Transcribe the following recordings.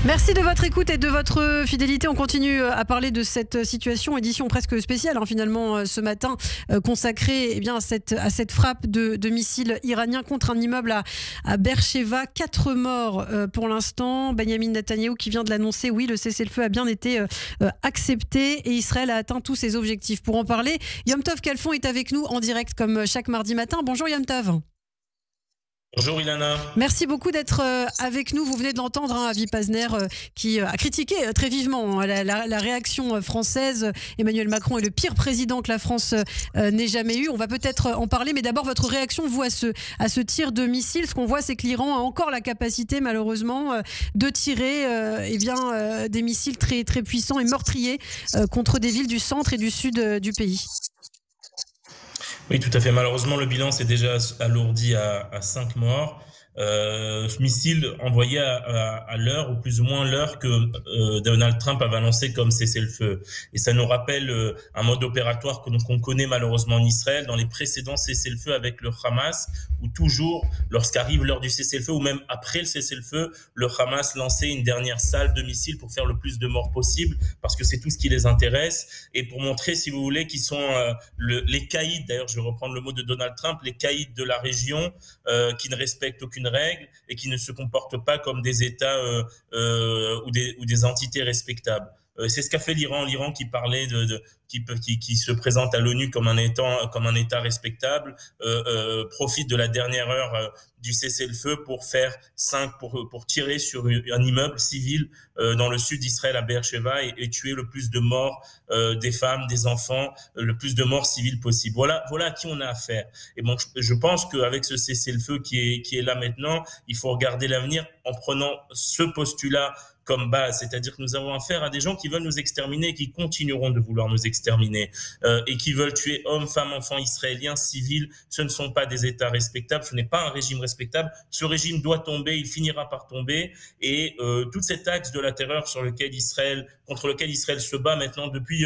Merci de votre écoute et de votre fidélité. On continue à parler de cette situation, édition presque spéciale finalement ce matin, consacrée à cette frappe de missiles iraniens contre un immeuble à Beersheva. 4 morts pour l'instant. Benyamin Netanyahou qui vient de l'annoncer. Oui, le cessez-le-feu a bien été accepté et Israël a atteint tous ses objectifs. Pour en parler, Yom Tov Khalfon est avec nous en direct comme chaque mardi matin. Bonjour Yom Tov. Bonjour Ilana. Merci beaucoup d'être avec nous. Vous venez d'entendre Avi Pazner qui a critiqué très vivement la réaction française. Emmanuel Macron est le pire président que la France n'ait jamais eu. On va peut-être en parler, mais d'abord votre réaction, vous, à ce tir de missile. Ce qu'on voit, c'est que l'Iran a encore la capacité, malheureusement, de tirer des missiles très, très puissants et meurtriers contre des villes du centre et du sud du pays. Oui, tout à fait. Malheureusement, le bilan s'est déjà alourdi à 5 morts. Ce missile envoyé à l'heure, ou plus ou moins l'heure que Donald Trump avait annoncé comme cessez-le-feu. Et ça nous rappelle un mode opératoire qu'on connaît malheureusement en Israël dans les précédents cessez-le-feu avec le Hamas, où toujours, lorsqu'arrive l'heure du cessez-le-feu, ou même après le cessez-le-feu, le Hamas lançait une dernière salve de missiles pour faire le plus de morts possible, parce que c'est tout ce qui les intéresse, et pour montrer, si vous voulez, qu'ils sont les caïds, d'ailleurs je vais reprendre le mot de Donald Trump, les caïds de la région, qui ne respectent aucune règle et qui ne se comportent pas comme des États ou des entités respectables. C'est ce qu'a fait l'Iran. L'Iran qui parlait qui se présente à l'ONU comme un État respectable, profite de la dernière heure du cessez-le-feu pour pour tirer sur un immeuble civil dans le sud d'Israël à Beersheva et tuer le plus de morts des femmes, des enfants, le plus de morts civiles possible. Voilà à qui on a affaire. Et bon, je pense qu'avec ce cessez-le-feu qui est là maintenant, il faut regarder l'avenir en prenant ce postulat comme base, c'est-à-dire que nous avons affaire à des gens qui veulent nous exterminer et qui continueront de vouloir nous exterminer et qui veulent tuer hommes, femmes, enfants israéliens, civils. Ce ne sont pas des États respectables, ce n'est pas un régime respectable. Ce régime doit tomber, il finira par tomber et tout cet axe de la terreur contre lequel Israël se bat maintenant depuis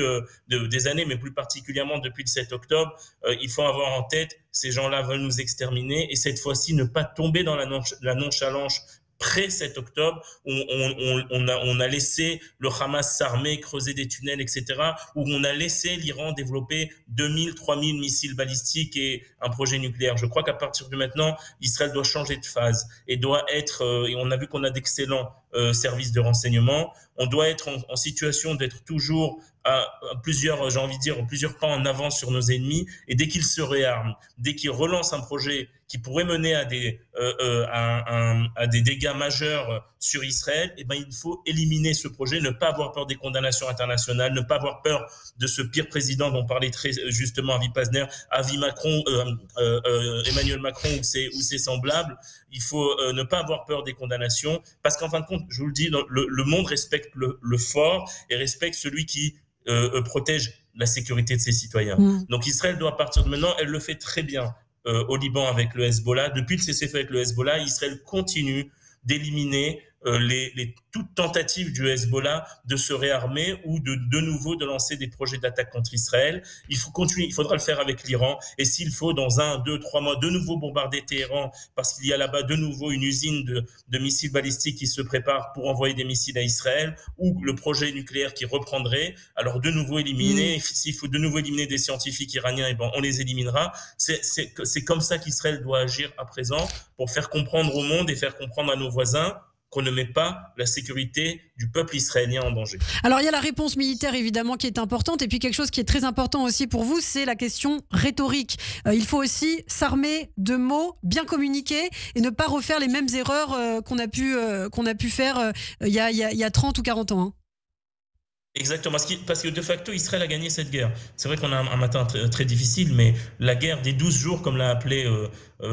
des années, mais plus particulièrement depuis le 7 octobre, il faut avoir en tête, ces gens-là veulent nous exterminer et cette fois-ci ne pas tomber dans la nonchalance pré-7 octobre, où on a laissé le Hamas s'armer, creuser des tunnels, etc., où on a laissé l'Iran développer 2000, 3000 missiles balistiques et un projet nucléaire. Je crois qu'à partir de maintenant, Israël doit changer de phase et doit être, et on a vu qu'on a d'excellents services de renseignement, on doit être en situation d'être toujours à plusieurs pas en avance sur nos ennemis, et dès qu'ils se réarment, dès qu'ils relancent un projet qui pourrait mener à des dégâts majeurs sur Israël, il faut éliminer ce projet, ne pas avoir peur des condamnations internationales, ne pas avoir peur de ce pire président dont parlait très justement Avi Pazner, Emmanuel Macron ou ses semblables. Il faut ne pas avoir peur des condamnations, parce qu'en fin de compte, je vous le dis, le monde respecte le fort et respecte celui qui protège la sécurité de ses citoyens. Donc Israël doit, à partir de maintenant, elle le fait très bien au Liban avec le Hezbollah. Depuis le cessez-le-feu avec le Hezbollah, Israël continue d'éliminer toute tentative du Hezbollah de se réarmer ou de nouveau de lancer des projets d'attaque contre Israël. Il faut continuer, il faudra le faire avec l'Iran, et s'il faut, dans 1, 2, 3 mois, de nouveau bombarder Téhéran, parce qu'il y a là-bas de nouveau une usine de missiles balistiques qui se prépare pour envoyer des missiles à Israël, ou le projet nucléaire qui reprendrait, alors de nouveau éliminer. S'il faut de nouveau éliminer des scientifiques iraniens, on les éliminera. C'est comme ça qu'Israël doit agir à présent, pour faire comprendre au monde et faire comprendre à nos voisins qu'on ne met pas la sécurité du peuple israélien en danger. Alors il y a la réponse militaire évidemment qui est importante, et puis quelque chose qui est très important aussi pour vous, c'est la question rhétorique. Il faut aussi s'armer de mots, bien communiquer et ne pas refaire les mêmes erreurs qu'on a pu faire il y a 30 ou 40 ans. Exactement, parce que de facto, Israël a gagné cette guerre. C'est vrai qu'on a un matin très, très difficile, mais la guerre des 12 jours, comme l'a appelé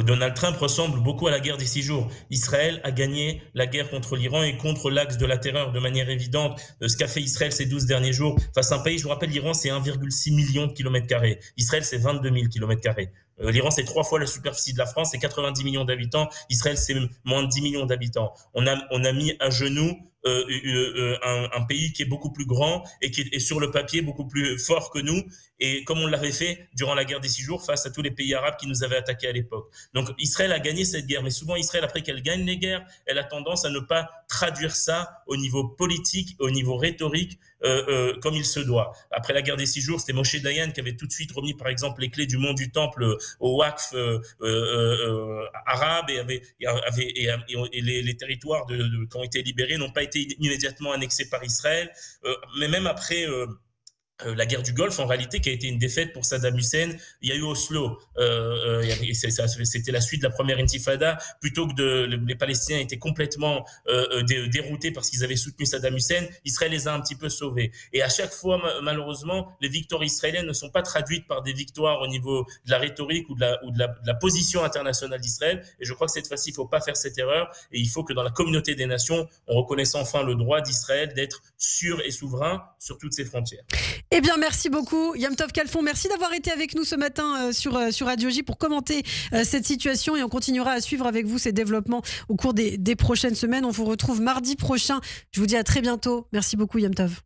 Donald Trump, ressemble beaucoup à la guerre des 6 jours. Israël a gagné la guerre contre l'Iran et contre l'axe de la terreur de manière évidente. Ce qu'a fait Israël ces 12 derniers jours face à un pays, je vous rappelle, l'Iran, c'est 1,6 million de kilomètres carrés. Israël, c'est 22 000 kilomètres carrés. L'Iran, c'est 3 fois la superficie de la France, c'est 90 millions d'habitants. Israël, c'est moins de 10 millions d'habitants. On a mis à genoux un pays qui est beaucoup plus grand et qui est sur le papier beaucoup plus fort que nous, et comme on l'avait fait durant la guerre des 6 jours face à tous les pays arabes qui nous avaient attaqués à l'époque. Donc Israël a gagné cette guerre, mais souvent Israël, après qu'elle gagne les guerres, elle a tendance à ne pas traduire ça au niveau politique, au niveau rhétorique, comme il se doit. Après la guerre des 6 jours, c'était Moshe Dayan qui avait tout de suite remis par exemple les clés du mont du temple au Waqf arabe, et les territoires qui ont été libérés n'ont pas été immédiatement annexés par Israël, mais même après la guerre du Golfe, en réalité, qui a été une défaite pour Saddam Hussein, il y a eu Oslo. C'était la suite de la première intifada. Plutôt que les Palestiniens étaient complètement déroutés parce qu'ils avaient soutenu Saddam Hussein, Israël les a un petit peu sauvés. Et à chaque fois, malheureusement, les victoires israéliennes ne sont pas traduites par des victoires au niveau de la rhétorique ou de la position internationale d'Israël. Et je crois que cette fois-ci, il ne faut pas faire cette erreur. Et il faut que dans la communauté des nations, on reconnaisse enfin le droit d'Israël d'être sûr et souverain sur toutes ses frontières. Eh bien, merci beaucoup, Yom Tov Khalfon. Merci d'avoir été avec nous ce matin sur Radio J pour commenter cette situation, et on continuera à suivre avec vous ces développements au cours des prochaines semaines. On vous retrouve mardi prochain. Je vous dis à très bientôt. Merci beaucoup, Yom Tov.